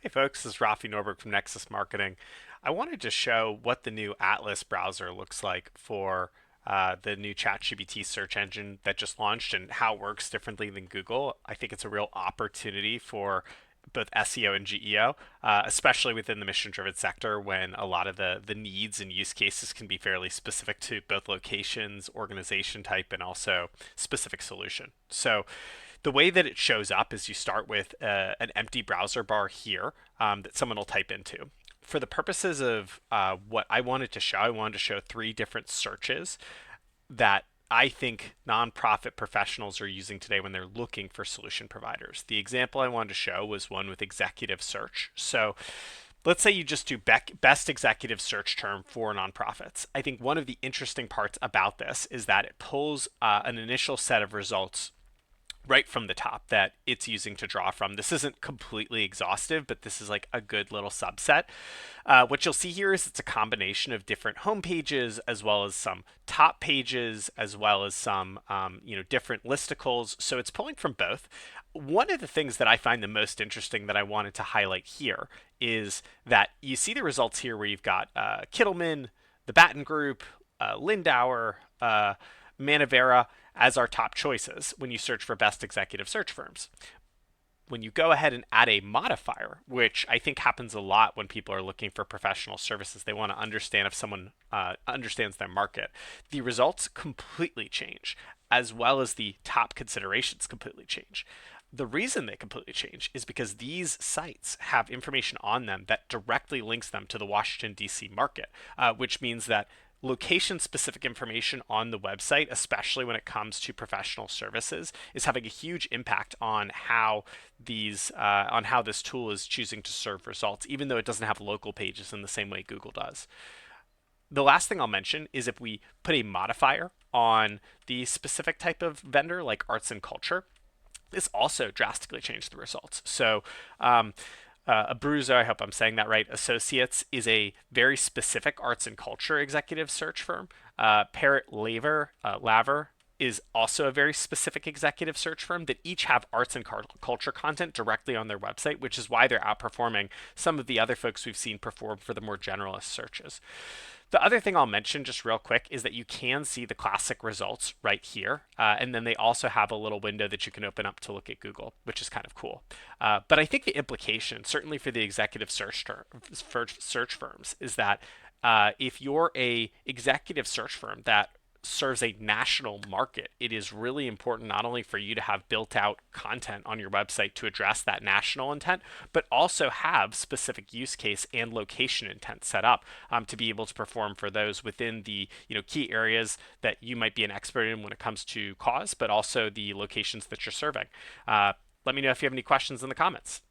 Hey folks, this is Rafi Norberg from Nexus Marketing. I wanted to show what the new Atlas browser looks like for the new ChatGPT search engine that just launched and how it works differently than Google. I think it's a real opportunity for both SEO and GEO, especially within the mission-driven sector when a lot of the needs and use cases can be fairly specific to both locations, organization type, and also specific solution. So the way that it shows up is you start with an empty browser bar here that someone will type into. For the purposes of what I wanted to show, I wanted to show three different searches that I think nonprofit professionals are using today when they're looking for solution providers. The example I wanted to show was one with executive search. So let's say you just do best executive search term for nonprofits. I think one of the interesting parts about this is that it pulls an initial set of results right from the top that it's using to draw from. This isn't completely exhaustive, but this is like a good little subset. What you'll see here is it's a combination of different home pages, as well as some top pages, as well as some different listicles. So it's pulling from both. One of the things that I find the most interesting that I wanted to highlight here is that you see the results here where you've got Kittleman, the Batten Group, Lindauer, Manavera as our top choices when you search for best executive search firms. When you go ahead and add a modifier, which I think happens a lot when people are looking for professional services, they want to understand if someone understands their market. The results completely change, as well as the top considerations completely change. The reason they completely change is because these sites have information on them that directly links them to the Washington, D.C. market, which means that location specific information on the website, especially when it comes to professional services, is having a huge impact on how this tool is choosing to serve results, even though it doesn't have local pages in the same way Google does. The last thing I'll mention is if we put a modifier on the specific type of vendor like arts and culture, this also drastically changed the results. So Abruzzo, I hope I'm saying that right, Associates is a very specific arts and culture executive search firm. Parrot Laver is also a very specific executive search firm that each have arts and culture content directly on their website, which is why they're outperforming some of the other folks we've seen perform for the more generalist searches. The other thing I'll mention just real quick is that you can see the classic results right here. And then they also have a little window that you can open up to look at Google, which is kind of cool. But I think the implication, certainly for the executive search firms, is that if you're a executive search firm that serves a national market, it is really important not only for you to have built out content on your website to address that national intent, but also have specific use case and location intent set up to be able to perform for those within the key areas that you might be an expert in when it comes to cause, but also the locations that you're serving. Let me know if you have any questions in the comments.